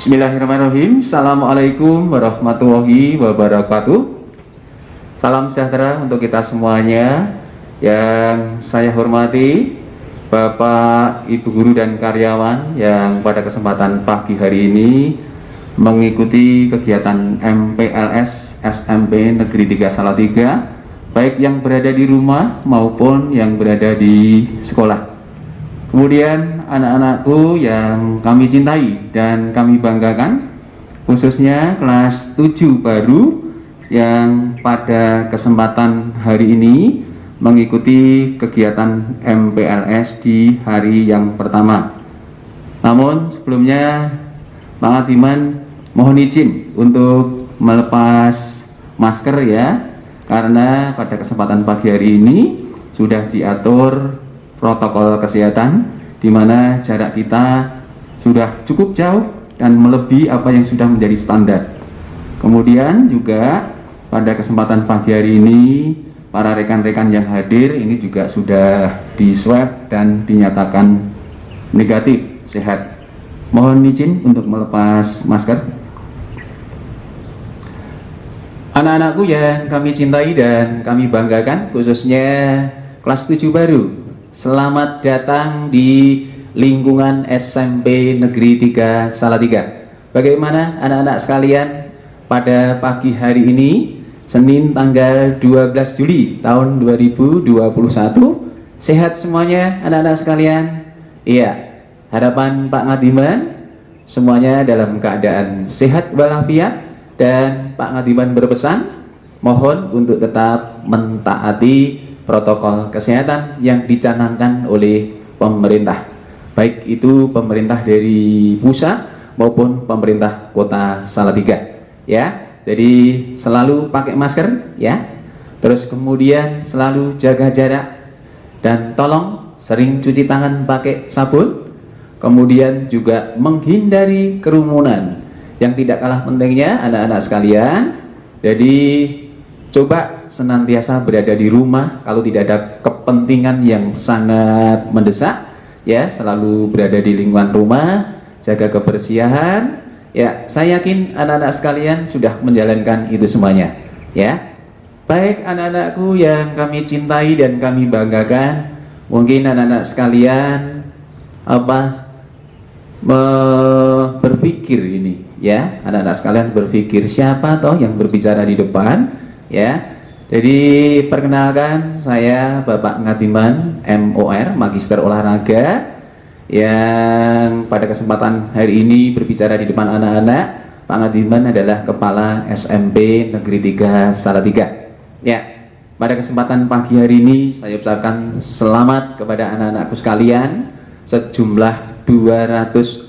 Bismillahirrahmanirrahim. Assalamualaikum warahmatullahi wabarakatuh. Salam sejahtera untuk kita semuanya. Yang saya hormati Bapak, Ibu guru dan karyawan yang pada kesempatan pagi hari ini mengikuti kegiatan MPLS SMP Negeri 3 Salatiga, baik yang berada di rumah maupun yang berada di sekolah. Kemudian anak-anakku yang kami cintai dan kami banggakan, khususnya kelas 7 baru yang pada kesempatan hari ini mengikuti kegiatan MPLS di hari yang pertama. Namun sebelumnya Pak Adiman mohon izin untuk melepas masker ya, karena pada kesempatan pagi hari ini sudah diatur protokol kesehatan di mana jarak kita sudah cukup jauh dan melebihi apa yang sudah menjadi standar. Kemudian juga pada kesempatan pagi hari ini para rekan-rekan yang hadir ini juga sudah di swab dan dinyatakan negatif sehat. Mohon izin untuk melepas masker. Anak-anakku yang kami cintai dan kami banggakan, khususnya kelas 7 baru, selamat datang di lingkungan SMP Negeri 3 Salatiga. Bagaimana anak-anak sekalian pada pagi hari ini, Senin tanggal 12 Juli tahun 2021, sehat semuanya anak-anak sekalian? Iya, harapan Pak Ngadiman semuanya dalam keadaan sehat walafiat, dan Pak Ngadiman berpesan mohon untuk tetap mentaati protokol kesehatan yang dicanangkan oleh pemerintah, baik itu pemerintah dari pusat maupun pemerintah kota Salatiga ya. Jadi selalu pakai masker ya, terus kemudian selalu jaga jarak, dan tolong sering cuci tangan pakai sabun, kemudian juga menghindari kerumunan. Yang tidak kalah pentingnya anak-anak sekalian, jadi coba senantiasa berada di rumah kalau tidak ada kepentingan yang sangat mendesak ya, selalu berada di lingkungan rumah, jaga kebersihan ya. Saya yakin anak-anak sekalian sudah menjalankan itu semuanya ya. Baik anak-anakku yang kami cintai dan kami banggakan, mungkin anak-anak sekalian berpikir ini ya, anak-anak sekalian berpikir siapa toh yang berbicara di depan ya. Jadi perkenalkan, saya Bapak Ngadiman MOR, Magister Olahraga, yang pada kesempatan hari ini berbicara di depan anak-anak. Pak Ngadiman adalah Kepala SMP Negeri 3 Salatiga ya. Pada kesempatan pagi hari ini saya ucapkan selamat kepada anak-anakku sekalian, sejumlah 240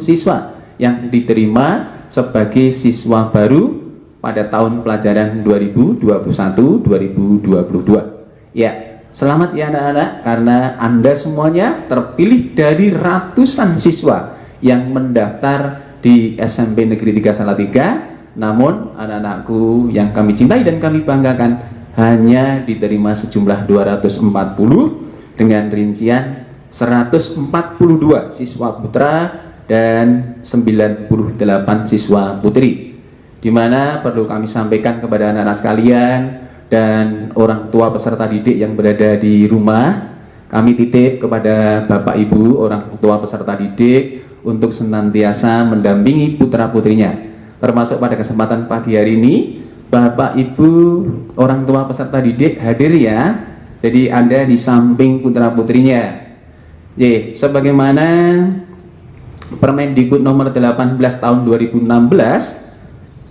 siswa yang diterima sebagai siswa baru pada tahun pelajaran 2021-2022 ya. Selamat ya anak-anak, karena Anda semuanya terpilih dari ratusan siswa yang mendaftar di SMP Negeri 3 Salatiga. Namun anak-anakku yang kami cintai dan kami banggakan, hanya diterima sejumlah 240 dengan rincian 142 siswa putra dan 98 siswa putri. Di mana perlu kami sampaikan kepada anak-anak sekalian dan orang tua peserta didik yang berada di rumah, kami titip kepada Bapak Ibu orang tua peserta didik untuk senantiasa mendampingi putra-putrinya. Termasuk pada kesempatan pagi hari ini, Bapak Ibu orang tua peserta didik hadir ya. Jadi Anda di samping putra-putrinya. Sebagaimana Permendikbud nomor 18 tahun 2016,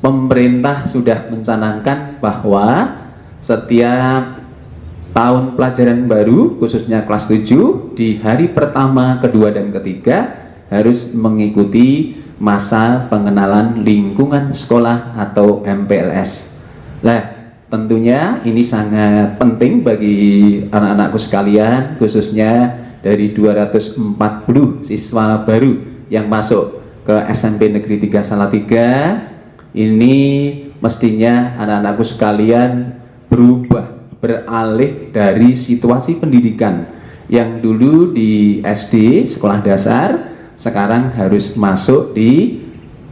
pemerintah sudah mencanangkan bahwa setiap tahun pelajaran baru, khususnya kelas 7, di hari pertama, kedua, dan ketiga harus mengikuti masa pengenalan lingkungan sekolah atau MPLS. Nah, tentunya ini sangat penting bagi anak-anakku sekalian, khususnya dari 240 siswa baru yang masuk ke SMP Negeri 3 Salatiga. Ini mestinya anak-anakku sekalian beralih dari situasi pendidikan yang dulu di SD, sekolah dasar, sekarang harus masuk di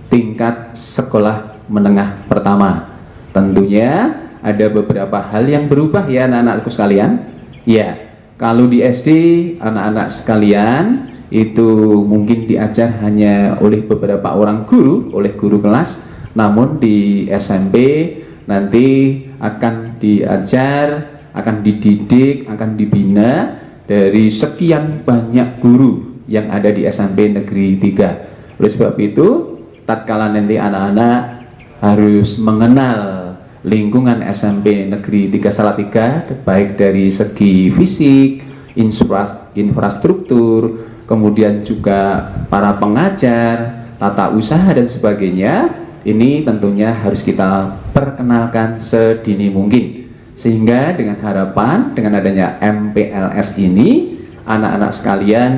tingkat sekolah menengah pertama. Tentunya ada beberapa hal yang berubah ya anak-anakku sekalian. Ya, kalau di SD anak-anak sekalian itu mungkin diajar hanya oleh beberapa orang guru, oleh guru kelas. Namun di SMP nanti akan diajar, akan dididik, akan dibina dari sekian banyak guru yang ada di SMP Negeri 3. Oleh sebab itu, tatkala nanti anak-anak harus mengenal lingkungan SMP Negeri 3 Salatiga, baik dari segi fisik, infrastruktur, kemudian juga para pengajar, tata usaha dan sebagainya, ini tentunya harus kita perkenalkan sedini mungkin, sehingga dengan harapan dengan adanya MPLS ini anak-anak sekalian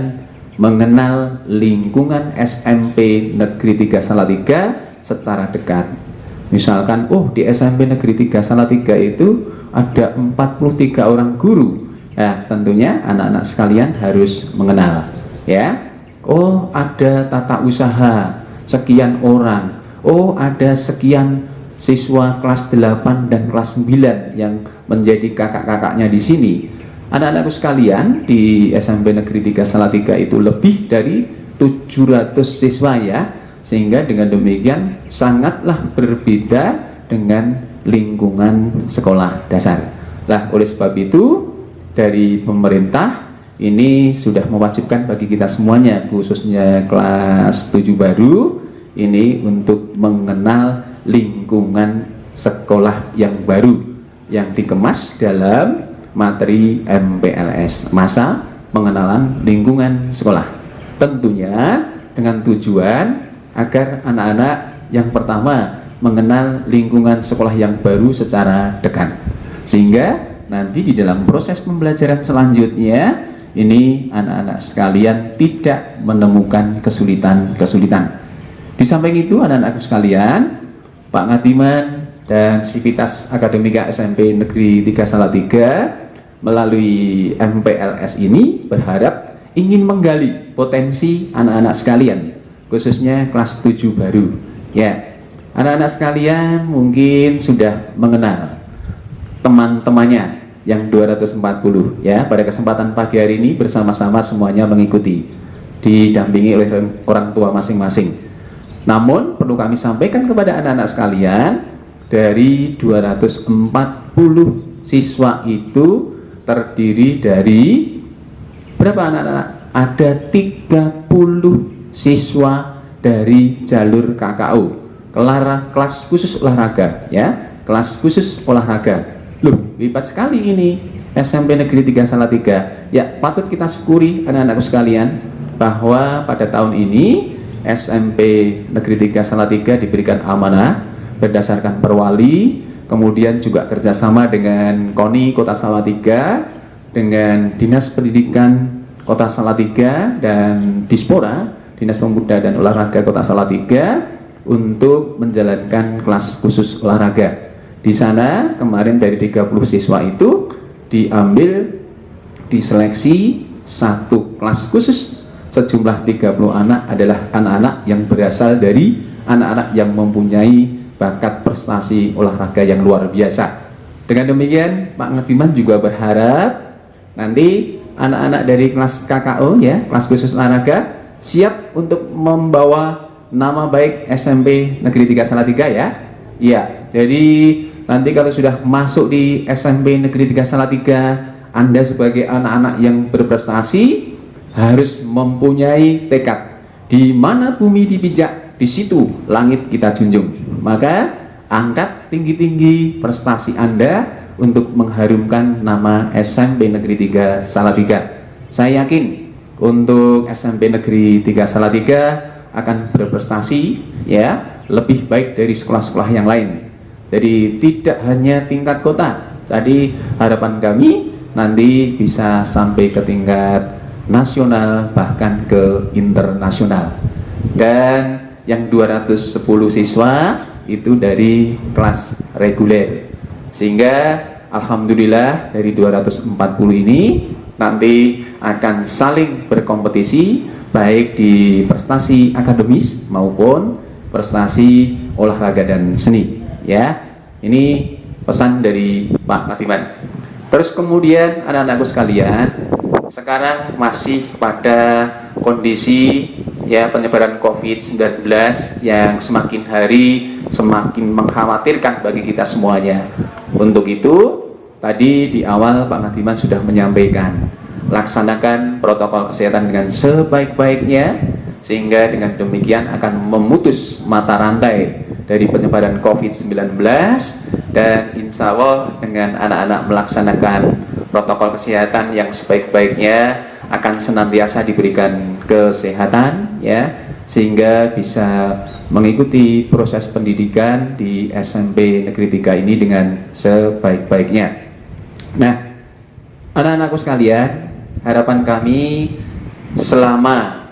mengenal lingkungan SMP Negeri 3 Salatiga secara dekat. Misalkan, oh di SMP Negeri 3 Salatiga itu ada 43 orang guru. Nah, tentunya anak-anak sekalian harus mengenal, ya. Oh, ada tata usaha sekian orang. Oh, ada sekian siswa kelas 8 dan kelas 9 yang menjadi kakak-kakaknya di sini. Anak-anakku sekalian, di SMP Negeri 3 Salatiga itu lebih dari 700 siswa ya. Sehingga dengan demikian sangatlah berbeda dengan lingkungan sekolah dasar. Nah, oleh sebab itu dari pemerintah ini sudah mewajibkan bagi kita semuanya, khususnya kelas 7 baru ini, untuk mengenal lingkungan sekolah yang baru yang dikemas dalam materi MPLS, masa pengenalan lingkungan sekolah. Tentunya dengan tujuan agar anak-anak yang pertama mengenal lingkungan sekolah yang baru secara dekat, sehingga nanti di dalam proses pembelajaran selanjutnya ini anak-anak sekalian tidak menemukan kesulitan-kesulitan. Di samping itu anak-anakku sekalian, Pak Ngatiman dan Sivitas Akademika SMP Negeri 3 Salatiga melalui MPLS ini berharap ingin menggali potensi anak-anak sekalian, khususnya kelas 7 baru. Ya, anak-anak sekalian mungkin sudah mengenal teman-temannya yang 240 ya. Pada kesempatan pagi hari ini bersama-sama semuanya mengikuti, didampingi oleh orang tua masing-masing. Namun perlu kami sampaikan kepada anak-anak sekalian, dari 240 siswa itu terdiri dari berapa anak-anak? Ada 30 siswa dari jalur KKU, kelas khusus olahraga ya, kelas khusus olahraga. Loh, hebat sekali ini SMP Negeri 3 Salatiga. Ya, patut kita syukuri anak-anakku sekalian bahwa pada tahun ini SMP Negeri 3 Salatiga diberikan amanah berdasarkan perwali, kemudian juga kerjasama dengan KONI Kota Salatiga, dengan Dinas Pendidikan Kota Salatiga dan Dispora, Dinas Pemuda dan Olahraga Kota Salatiga, untuk menjalankan kelas khusus olahraga. Di sana kemarin dari 30 siswa itu diambil, diseleksi satu kelas khusus sejumlah 30 anak adalah anak-anak yang berasal dari anak-anak yang mempunyai bakat prestasi olahraga yang luar biasa. Dengan demikian Pak Ngatiman juga berharap nanti anak-anak dari kelas KKO ya, kelas khusus olahraga, siap untuk membawa nama baik SMP Negeri 3 Salatiga ya. Iya, jadi nanti kalau sudah masuk di SMP Negeri 3 Salatiga, Anda sebagai anak-anak yang berprestasi harus mempunyai tekad, di mana bumi dipijak, di situ langit kita junjung. Maka angkat tinggi-tinggi prestasi Anda untuk mengharumkan nama SMP Negeri 3 Salatiga. Saya yakin untuk SMP Negeri 3 Salatiga akan berprestasi ya, lebih baik dari sekolah-sekolah yang lain. Jadi tidak hanya tingkat kota. Jadi harapan kami nanti bisa sampai ke tingkat nasional, bahkan ke internasional. Dan yang 210 siswa itu dari kelas reguler, sehingga alhamdulillah dari 240 ini nanti akan saling berkompetisi baik di prestasi akademis maupun prestasi olahraga dan seni. Ya, ini pesan dari Pak Matiman. Terus kemudian anak-anakku sekalian, sekarang masih pada kondisi ya penyebaran COVID-19 yang semakin hari semakin mengkhawatirkan bagi kita semuanya. Untuk itu, tadi di awal Pak Matiman sudah menyampaikan, laksanakan protokol kesehatan dengan sebaik-baiknya, sehingga dengan demikian akan memutus mata rantai dari penyebaran COVID-19, dan insya Allah dengan anak-anak melaksanakan protokol kesehatan yang sebaik-baiknya akan senantiasa diberikan kesehatan ya, sehingga bisa mengikuti proses pendidikan di SMP Negeri 3 ini dengan sebaik-baiknya. Nah, anak-anakku sekalian, harapan kami selama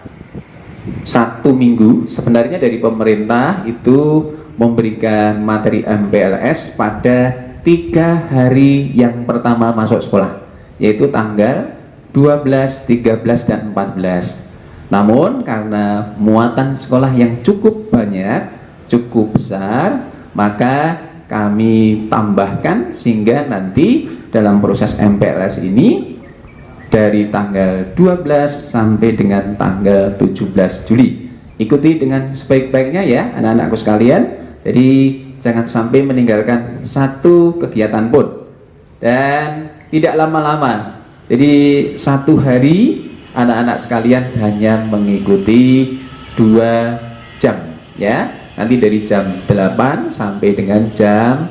1 minggu sebenarnya dari pemerintah itu memberikan materi MPLS pada 3 hari yang pertama masuk sekolah, yaitu tanggal 12, 13, dan 14. Namun karena muatan sekolah yang cukup banyak, cukup besar, maka kami tambahkan sehingga nanti dalam proses MPLS ini dari tanggal 12 sampai dengan tanggal 17 Juli. Ikuti dengan sebaik-baiknya ya anak-anakku sekalian. Jadi jangan sampai meninggalkan satu kegiatan pun, dan tidak lama-lama. Jadi 1 hari anak-anak sekalian hanya mengikuti 2 jam ya. Nanti dari jam 8 sampai dengan jam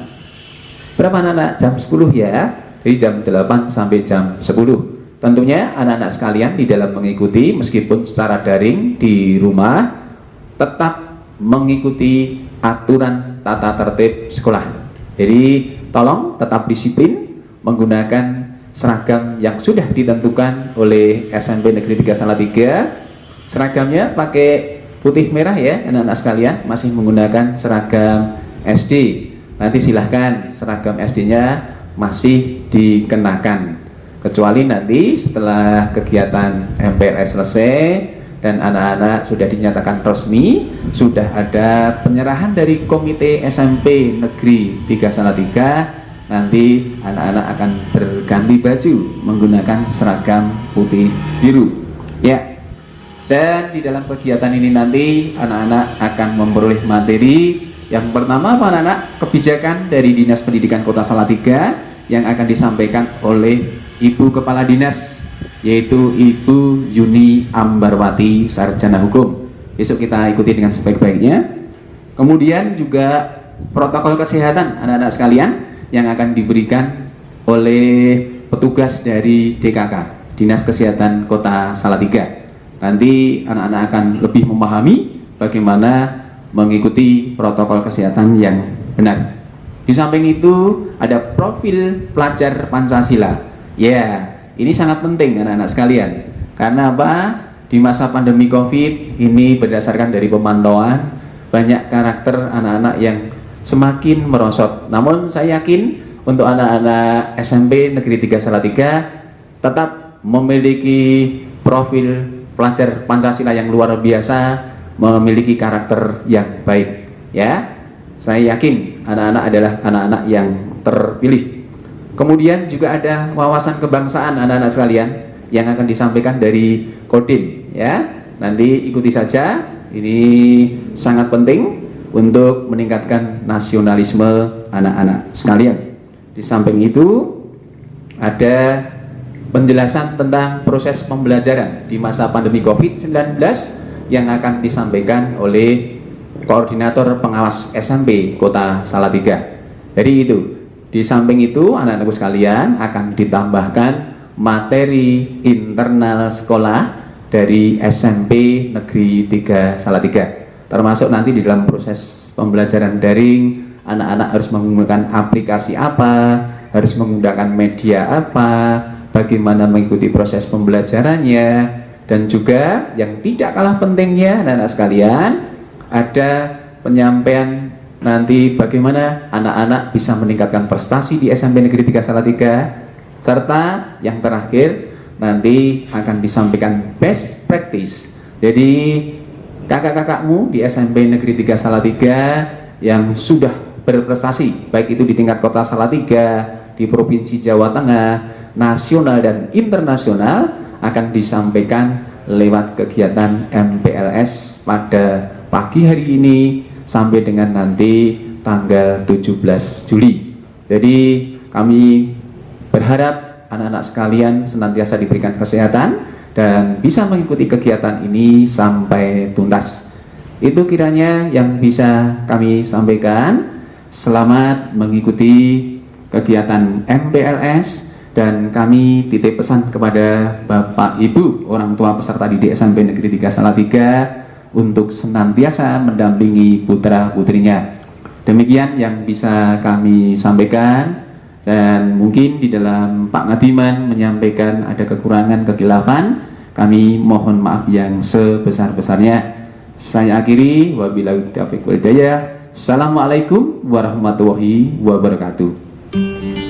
berapa anak-anak? Jam 10 ya. Dari jam 8 sampai jam 10. Tentunya anak-anak sekalian di dalam mengikuti meskipun secara daring di rumah tetap mengikuti aturan tata tertib sekolah. Jadi tolong tetap disiplin menggunakan seragam yang sudah ditentukan oleh SMP Negeri 3 Salatiga. Seragamnya pakai putih merah ya anak-anak sekalian, masih menggunakan seragam SD. Nanti silahkan seragam SD-nya masih dikenakan, kecuali nanti setelah kegiatan MPLS selesai dan anak-anak sudah dinyatakan resmi, sudah ada penyerahan dari Komite SMP Negeri 3 Salatiga, nanti anak-anak akan berganti baju menggunakan seragam putih biru ya. Dan di dalam kegiatan ini nanti anak-anak akan memperoleh materi yang pertama apa anak-anak? Kebijakan dari Dinas Pendidikan Kota Salatiga yang akan disampaikan oleh Ibu Kepala Dinas, yaitu Ibu Yuni Ambarwati, Sarjana Hukum. Besok kita ikuti dengan sebaik-baiknya. Kemudian juga protokol kesehatan anak-anak sekalian yang akan diberikan oleh petugas dari DKK, Dinas Kesehatan Kota Salatiga. Nanti anak-anak akan lebih memahami bagaimana mengikuti protokol kesehatan yang benar. Di samping itu ada profil pelajar Pancasila. Ya, ini sangat penting anak-anak sekalian. Karena apa? Di masa pandemi COVID ini berdasarkan dari pemantauan, banyak karakter anak-anak yang semakin merosot. Namun saya yakin untuk anak-anak SMP Negeri 3 Salatiga tetap memiliki profil pelajar Pancasila yang luar biasa, memiliki karakter yang baik ya. Saya yakin anak-anak adalah anak-anak yang terpilih. Kemudian juga ada wawasan kebangsaan anak-anak sekalian yang akan disampaikan dari Kodim ya. Nanti ikuti saja, ini sangat penting untuk meningkatkan nasionalisme anak-anak sekalian. Di samping itu ada penjelasan tentang proses pembelajaran di masa pandemi COVID-19 yang akan disampaikan oleh Koordinator Pengawas SMP Kota Salatiga. Jadi itu, di samping itu anak-anakku sekalian akan ditambahkan materi internal sekolah dari SMP Negeri 3 Salatiga. Termasuk nanti di dalam proses pembelajaran daring, anak-anak harus menggunakan aplikasi apa, harus menggunakan media apa, bagaimana mengikuti proses pembelajarannya, dan juga yang tidak kalah pentingnya anak-anak sekalian, ada penyampaian nanti bagaimana anak-anak bisa meningkatkan prestasi di SMP Negeri 3 Salatiga, serta yang terakhir nanti akan disampaikan best practice Jadi kakak-kakakmu di SMP Negeri 3 Salatiga yang sudah berprestasi, baik itu di tingkat kota Salatiga, di Provinsi Jawa Tengah, nasional dan internasional, akan disampaikan lewat kegiatan MPLS pada pagi hari ini sampai dengan nanti tanggal 17 Juli. Jadi kami berharap anak-anak sekalian senantiasa diberikan kesehatan dan bisa mengikuti kegiatan ini sampai tuntas. Itu kiranya yang bisa kami sampaikan. Selamat mengikuti kegiatan MPLS, dan kami titip pesan kepada Bapak Ibu orang tua peserta didik SMP Negeri 3 Salatiga untuk senantiasa mendampingi putra putrinya. Demikian yang bisa kami sampaikan, dan mungkin di dalam Pak Ngadiman menyampaikan ada kekurangan kekilafan, kami mohon maaf yang sebesar-besarnya. Saya akhiri, wabillahi taufiq wal hidayah. Assalamualaikum warahmatullahi wabarakatuh.